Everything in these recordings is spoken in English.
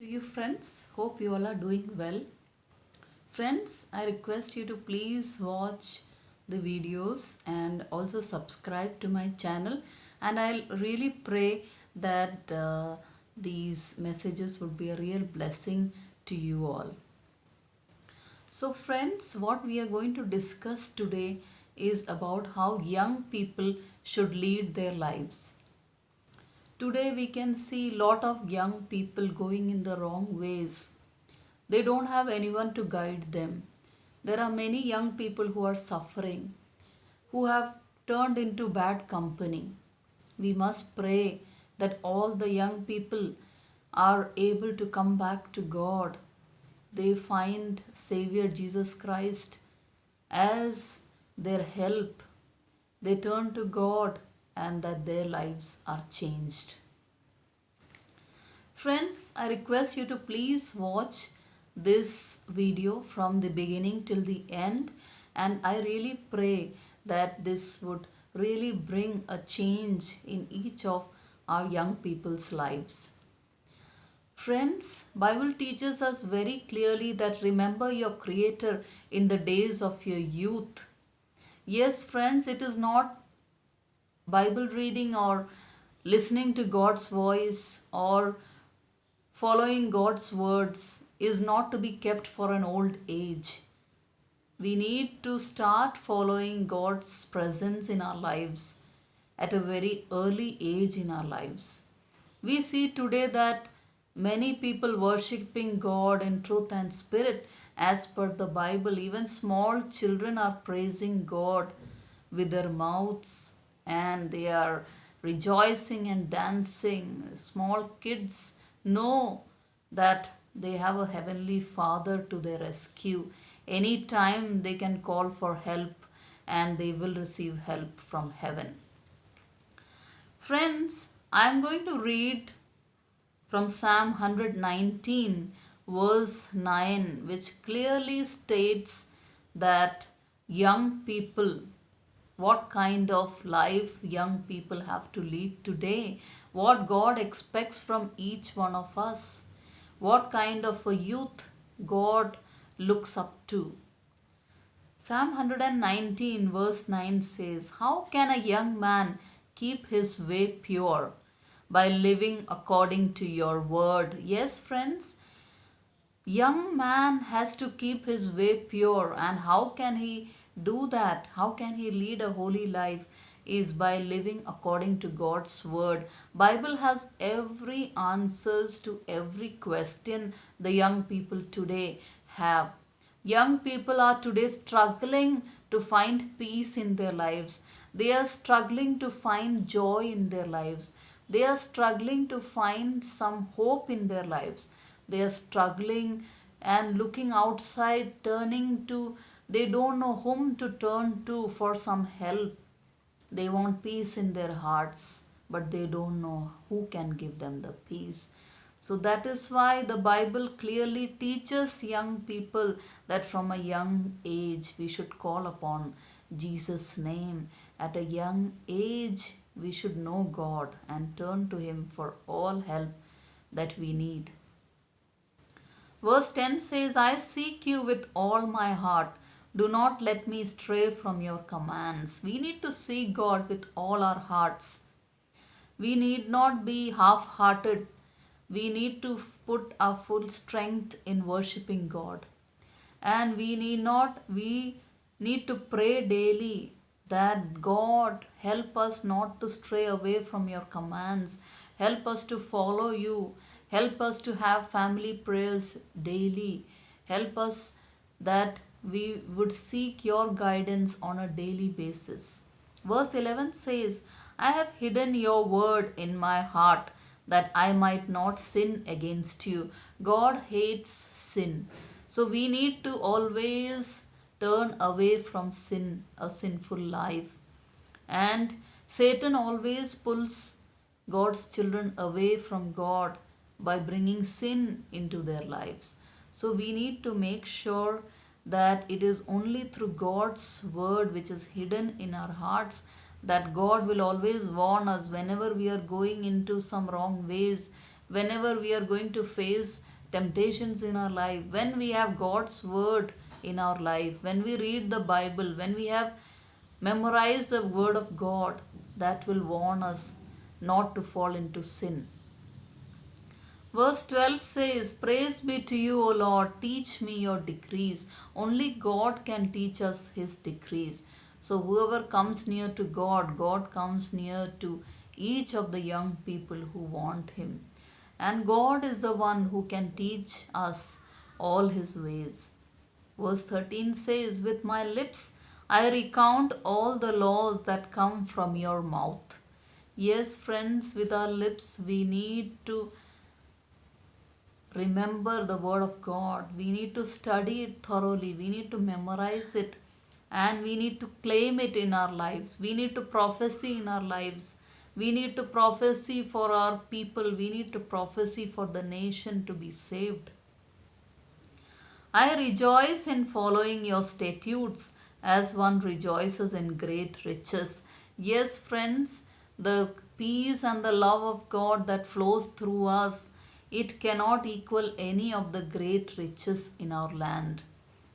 You friends, hope you all are doing well. Friends, I request you to please watch the videos and also subscribe to my channel, and I'll really pray that these messages would be a real blessing to you all. So friends, what we are going to discuss today is about how young people should lead their lives. Today we can see lot of young people going in the wrong ways. They don't have anyone to guide them. There are many young people who are suffering, who have turned into bad company. We must pray that all the young people are able to come back to God. They find Savior Jesus Christ as their help. They turn to God and that their lives are changed. Friends, I request you to please watch this video from the beginning till the end, and I really pray that this would really bring a change in each of our young people's lives. Friends, Bible teaches us very clearly that remember your creator in the days of your youth. Yes, friends, it is not Bible reading or listening to God's voice or following God's words is not to be kept for an old age. We need to start following God's presence in our lives at a very early age in our lives. We see today that many people worshipping God in truth and spirit as per the Bible. Even small children are praising God with their mouths and they are rejoicing and dancing. Small kids know that they have a heavenly Father to their rescue. Anytime they can call for help and they will receive help from heaven. Friends, I am going to read from Psalm 119 verse 9, which clearly states that young people, what kind of life young people have to lead today, what God expects from each one of us, what kind of a youth God looks up to. Psalm 119 verse 9 says, how can a young man keep his way pure? By living according to your word. Yes, friends, young man has to keep his way pure, and how can he do that? How can he lead a holy life? Is by living according to God's word. Bible has every answers to every question the young people today have. Young people are today struggling to find peace in their lives. They are struggling to find joy in their lives. They are struggling to find some hope in their lives. They are struggling and looking outside, turning to, they don't know whom to turn to for some help. They want peace in their hearts, but they don't know who can give them the peace. So that is why the Bible clearly teaches young people that from a young age we should call upon Jesus' name. At a young age we should know God and turn to Him for all help that we need. Verse 10 says, I seek you with all my heart. Do not let me stray from your commands. We need to seek God with all our hearts. We need not be half hearted. We need to put our full strength in worshipping God. And we need to pray daily that God help us not to stray away from your commands. Help us to follow you. Help us to have family prayers daily. Help us that we would seek your guidance on a daily basis. Verse 11 says, I have hidden your word in my heart that I might not sin against you. God hates sin. So we need to always turn away from sin, a sinful life. And Satan always pulls God's children away from God by bringing sin into their lives. So we need to make sure that it is only through God's word, which is hidden in our hearts, that God will always warn us whenever we are going into some wrong ways, whenever we are going to face temptations in our life, when we have God's word in our life, when we read the Bible, when we have memorized the word of God, that will warn us not to fall into sin. Verse 12 says, Praise be to you, O Lord, teach me your decrees. Only God can teach us his decrees. So, whoever comes near to God, God comes near to each of the young people who want him. And God is the one who can teach us all his ways. Verse 13 says, With my lips I recount all the laws that come from your mouth. Yes, friends, with our lips we need to remember the word of God. We need to study it thoroughly. We need to memorize it, and we need to claim it in our lives. We need to prophesy in our lives. We need to prophesy for our people. We need to prophesy for the nation to be saved. I rejoice in following your statutes as one rejoices in great riches. Yes, friends, the peace and the love of God that flows through us, it cannot equal any of the great riches in our land.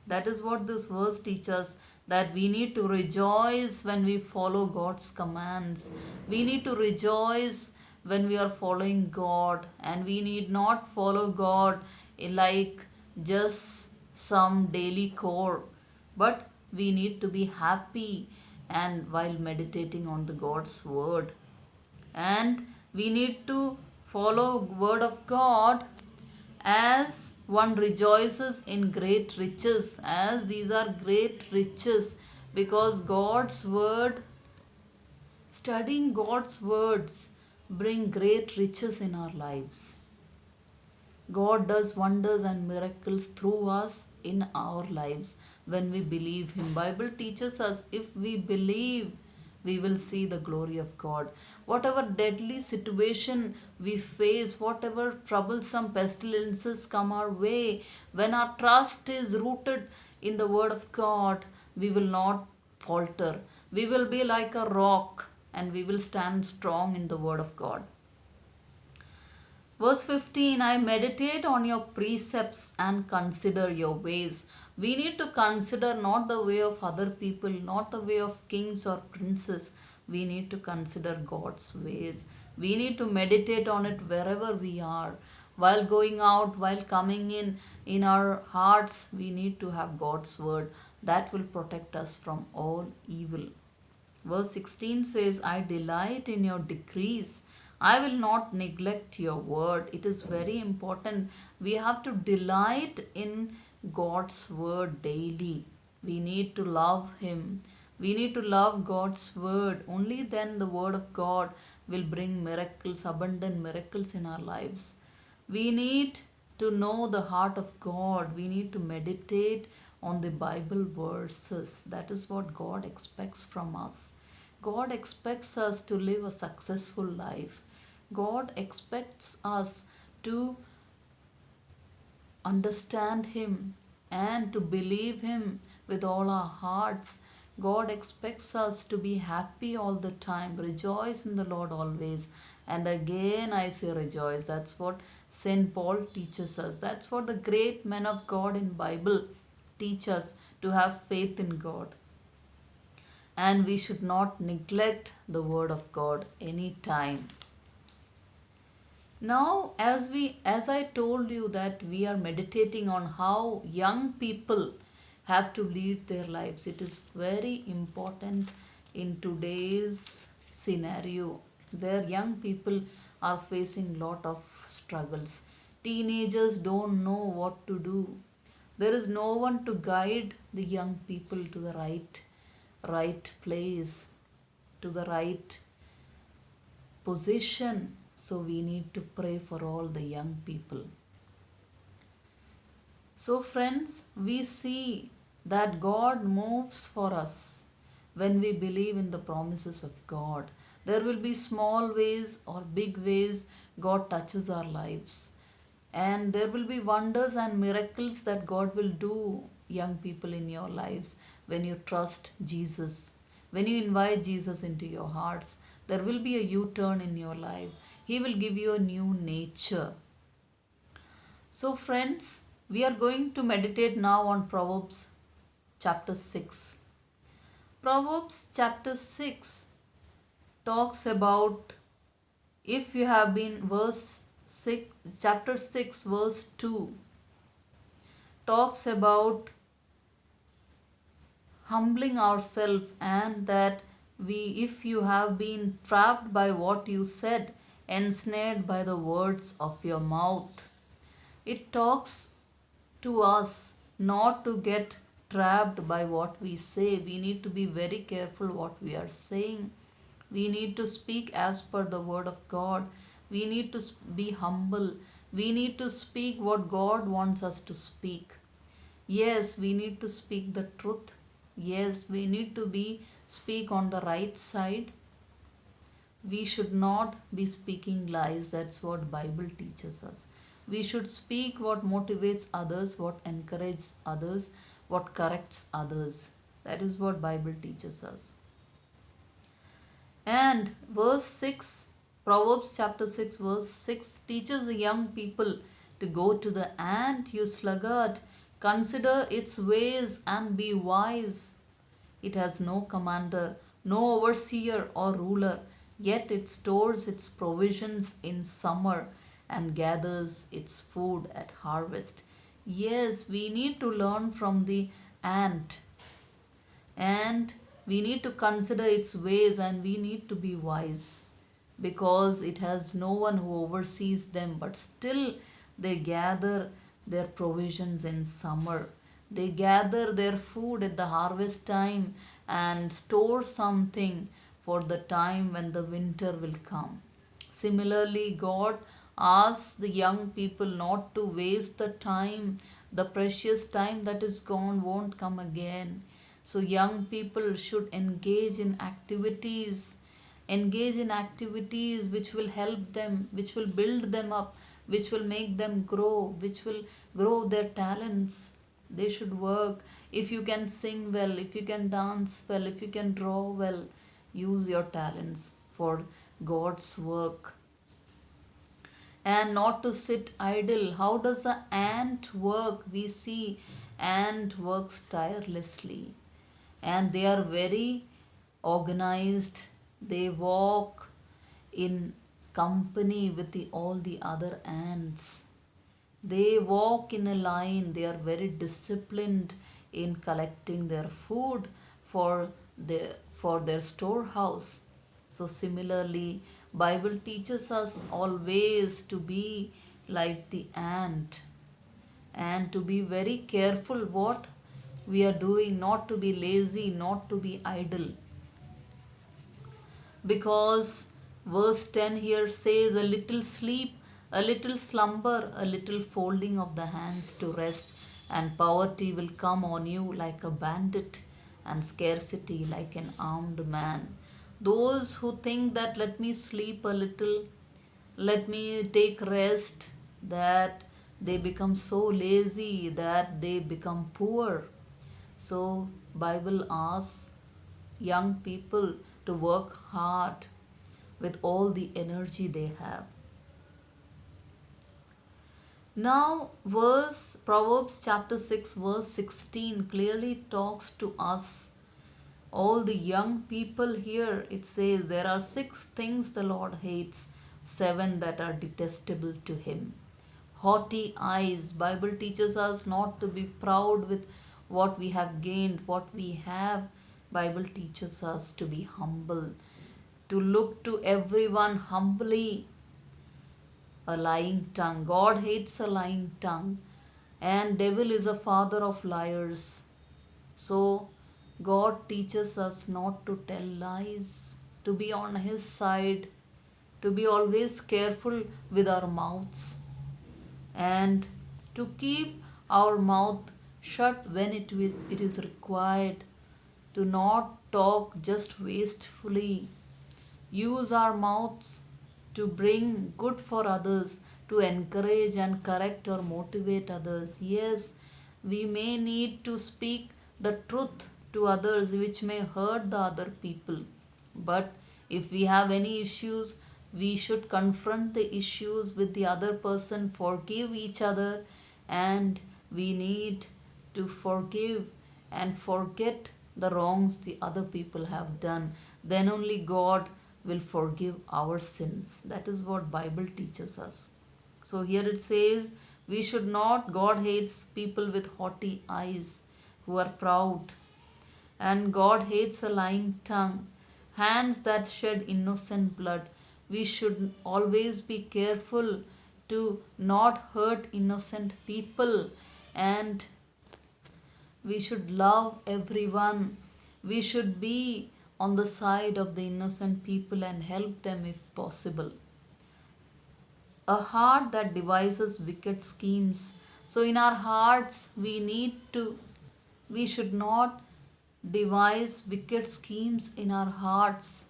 That is what this verse teaches us, that we need to rejoice when we follow God's commands. We need to rejoice when we are following God, and we need not follow God like just some daily core, but we need to be happy and while meditating on the God's word. And we need to follow word of God as one rejoices in great riches, as these are great riches, because God's word, studying God's words, bring great riches in our lives. God does wonders and miracles through us in our lives when we believe him. Bible teaches us, if we believe, we will see the glory of God. Whatever deadly situation we face, whatever troublesome pestilences come our way, when our trust is rooted in the word of God, we will not falter. We will be like a rock, and we will stand strong in the word of God. Verse 15, I meditate on your precepts and consider your ways. We need to consider not the way of other people, not the way of kings or princes. We need to consider God's ways. We need to meditate on it wherever we are. While going out, while coming in our hearts, we need to have God's word that will protect us from all evil. Verse 16 says, I delight in your decrees. I will not neglect your word. It is very important. We have to delight in God's word daily. We need to love him. We need to love God's word. Only then the word of God will bring miracles, abundant miracles in our lives. We need to know the heart of God. We need to meditate on the Bible verses. That is what God expects from us. God expects us to live a successful life. God expects us to understand him and to believe him with all our hearts. God expects us to be happy all the time. Rejoice in the Lord always. And again I say rejoice. That's what St. Paul teaches us. That's what the great men of God in Bible teach us, to have faith in God. And we should not neglect the word of God any time. Now, as I told you that we are meditating on how young people have to lead their lives, it is very important in today's scenario where young people are facing lot of struggles. Teenagers don't know what to do. There is no one to guide the young people to the right place, to the right position. So we need to pray for all the young people. So friends, we see that God moves for us when we believe in the promises of God. There will be small ways or big ways God touches our lives. And there will be wonders and miracles that God will do, young people, in your lives when you trust Jesus. When you invite Jesus into your hearts, there will be a U-turn in your life. He will give you a new nature. So, friends, we are going to meditate now on Proverbs chapter 6. Proverbs chapter 6 talks about, if you have been verse 6, chapter 6 verse 2 talks about humbling ourselves, and that we, if you have been trapped by what you said, ensnared by the words of your mouth. It talks to us not to get trapped by what we say. We need to be very careful what we are saying. We need to speak as per the word of God. We need to be humble. We need to speak what God wants us to speak. Yes, we need to speak the truth. Yes, we need to be speak on the right side. We should not be speaking lies. That's what Bible teaches us. We should speak what motivates others, what encourages others, what corrects others. That is what Bible teaches us. And verse 6, Proverbs chapter 6 verse 6 teaches the young people to go to the ant, you sluggard, consider its ways and be wise. It has no commander, no overseer or ruler, yet it stores its provisions in summer and gathers its food at harvest. Yes, we need to learn from the ant, and we need to consider its ways, and we need to be wise, because it has no one who oversees them, but still they gather their provisions in summer. They gather their food at the harvest time and store something for the time when the winter will come. Similarly, God asks the young people not to waste the time. The precious time that is gone won't come again. So, young people should engage in activities which will help them, which will build them up, which will make them grow, which will grow their talents. They should work. If you can sing well, if you can dance well, if you can draw well, use your talents for God's work, and not to sit idle. How does an ant work? We see ant works tirelessly, and they are very organized. They walk in company with all the other ants. They walk in a line. They are very disciplined in collecting their food for their storehouse. So similarly, Bible teaches us always to be like the ant, and to be very careful what we are doing, not to be lazy, not to be idle. Because verse 10 here says, a little sleep, a little slumber, a little folding of the hands to rest, and poverty will come on you like a bandit, and scarcity like an armed man. Those who think that let me sleep a little, let me take rest, that they become so lazy that they become poor. So Bible asks young people to work hard with all the energy they have. Now, Proverbs chapter 6 verse 16 clearly talks to us, all the young people here. It says there are 6 things the Lord hates, 7 that are detestable to him. Haughty eyes. Bible teaches us not to be proud with what we have gained, what we have. Bible teaches us to be humble, to look to everyone humbly. A lying tongue. God hates a lying tongue, and devil is a father of liars. So God teaches us not to tell lies, to be on his side, to be always careful with our mouths, and to keep our mouth shut when it is required, to not talk just wastefully. Use our mouths to bring good for others, to encourage and correct or motivate others. Yes, we may need to speak the truth to others which may hurt the other people. But if we have any issues, We should confront the issues with the other person, forgive each other, and we need to forgive and forget the wrongs the other people have done. Then only God will forgive our sins. That is what Bible teaches us. So here it says, we should not, God hates people with haughty eyes who are proud, and God hates a lying tongue, hands that shed innocent blood. We should always be careful to not hurt innocent people, and we should love everyone. We should be on the side of the innocent people and help them if possible. A heart that devises wicked schemes. So, in our hearts, we should not devise wicked schemes in our hearts.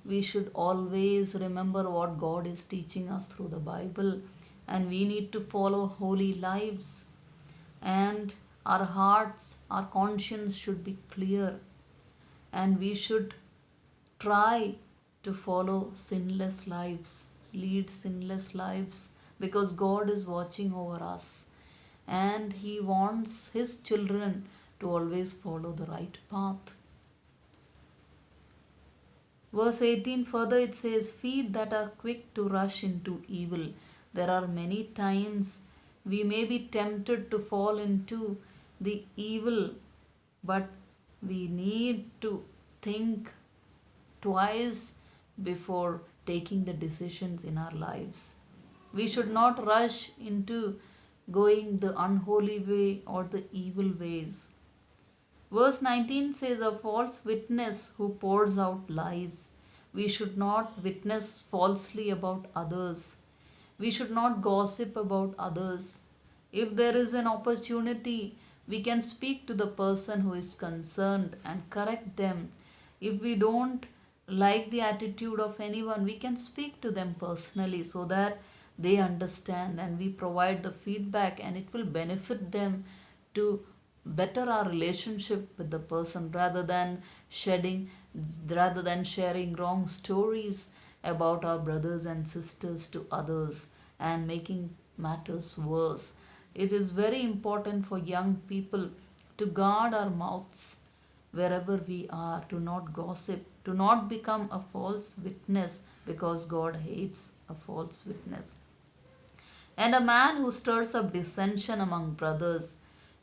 We should always remember what God is teaching us through the Bible, and we need to follow holy lives. And our hearts, our conscience should be clear, and we should try to follow sinless lives, lead sinless lives, because God is watching over us and He wants His children to always follow the right path. Verse 18 further it says, feet that are quick to rush into evil. There are many times we may be tempted to fall into the evil, but we need to think twice before taking the decisions in our lives. We should not rush into going the unholy way or the evil ways. Verse 19 says, a false witness who pours out lies. We should not witness falsely about others. We should not gossip about others. If there is an opportunity, we can speak to the person who is concerned and correct them. If we don't like the attitude of anyone, we can speak to them personally so that they understand, and we provide the feedback, and it will benefit them to better our relationship with the person, rather than sharing wrong stories about our brothers and sisters to others and making matters worse. It is very important for young people to guard our mouths wherever we are, to not gossip, to not become a false witness, because God hates a false witness. And a man who stirs up dissension among brothers.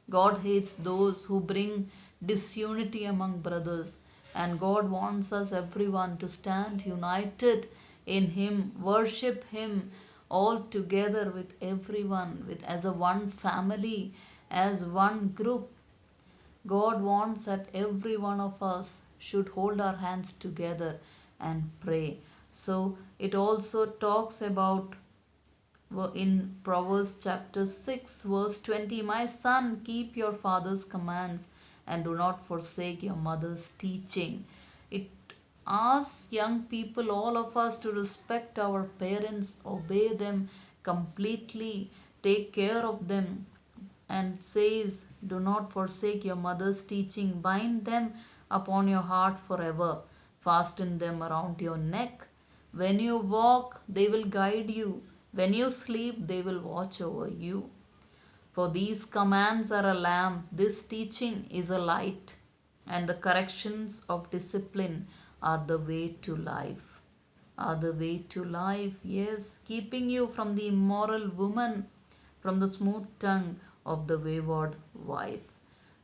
God hates those who bring disunity among brothers. And God wants us, everyone, to stand united in Him, worship Him all together with everyone, with as a one family, as one group. God wants that every one of us should hold our hands together and pray. So it also talks about in Proverbs chapter 6, verse 20, my son, keep your father's commands and do not forsake your mother's teaching. It asks young people, all of us, to respect our parents, obey them completely, take care of them, and says, do not forsake your mother's teaching, bind them upon your heart forever, fasten them around your neck. When you walk, they will guide you. When you sleep, they will watch over you. For these commands are a lamp, this teaching is a light, and the corrections of discipline are the way to life. Are the way to life, yes, keeping you from the immoral woman, from the smooth tongue of the wayward wife.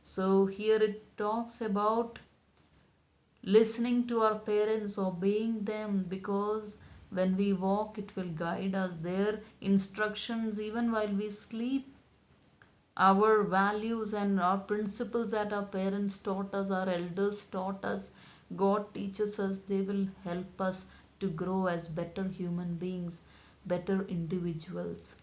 So here it talks about listening to our parents, obeying them, because when we walk, it will guide us. Their instructions, even while we sleep, our values and our principles that our parents taught us, our elders taught us, God teaches us, they will help us to grow as better human beings, better individuals.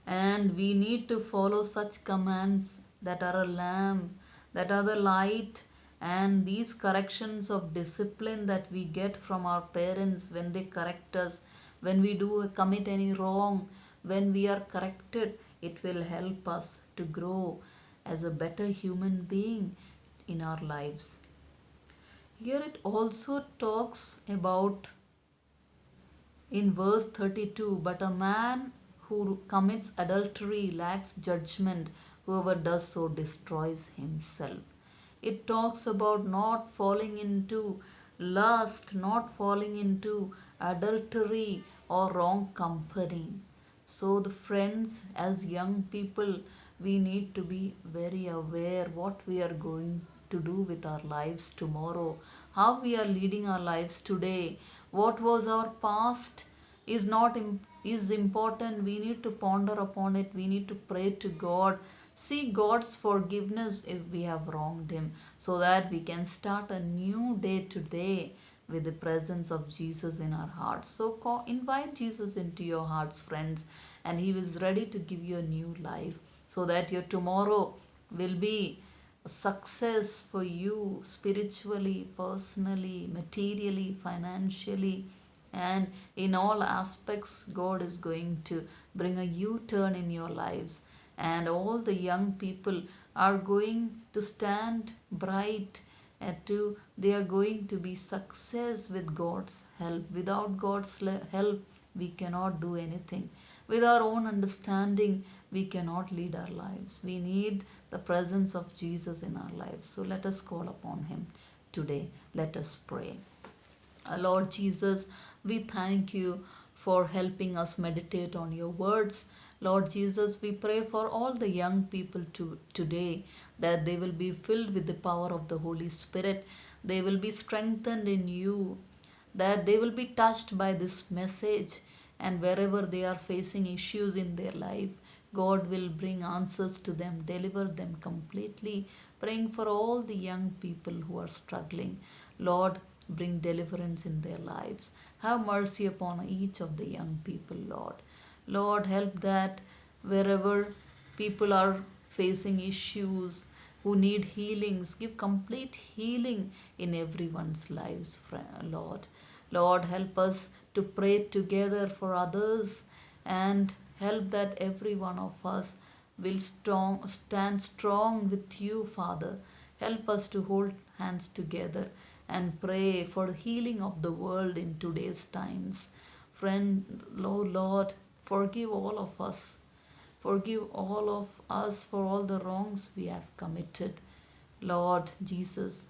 And we need to follow such commands that are a lamp, that are the light, and these corrections of discipline that we get from our parents when they correct us, when we do commit any wrong, when we are corrected, it will help us to grow as a better human being in our lives. Here it also talks about In verse 32, but a man who commits adultery lacks judgment. Whoever does so destroys himself. It talks about not falling into lust, not falling into adultery or wrong company. So, the friends, as young people, we need to be very aware what we are going to do with our lives tomorrow, how we are leading our lives today, what was our past is not is important. We need to ponder upon it. We need to pray to God, seek God's forgiveness if we have wronged Him, so that we can start a new day today with the presence of Jesus in our hearts. So invite Jesus into your hearts, friends, and He is ready to give you a new life so that your tomorrow will be a success for you spiritually, personally, materially, financially, and in all aspects. God is going to bring a U-turn in your lives, and all the young people are going to stand bright and they are going to be success with God's help. Without God's help, we cannot do anything. With our own understanding, we cannot lead our lives. We need the presence of Jesus in our lives. So let us call upon Him today. Let us pray. Lord Jesus, we thank you for helping us meditate on your words. Lord Jesus, we pray for all the young people today, that they will be filled with the power of the Holy Spirit. They will be strengthened in you, that they will be touched by this message, and wherever they are facing issues in their life, God will bring answers to them, deliver them completely. Praying for all the young people who are struggling. Lord, bring deliverance in their lives. Have mercy upon each of the young people, Lord. Lord, help that wherever people are facing issues, who need healings, give complete healing in everyone's lives, Lord. Lord, help us to pray together for others, and help that every one of us will stand strong with you, Father. Help us to hold hands together and pray for the healing of the world in today's times. Friend, Lord, forgive all of us. Forgive all of us for all the wrongs we have committed. Lord Jesus,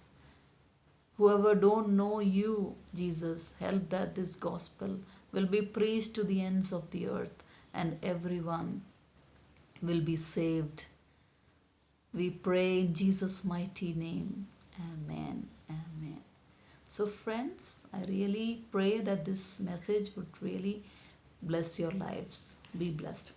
whoever don't know you, Jesus, help that this gospel will be preached to the ends of the earth and everyone will be saved. We pray in Jesus' mighty name. Amen. Amen. So, friends, I really pray that this message would really bless your lives. Be blessed.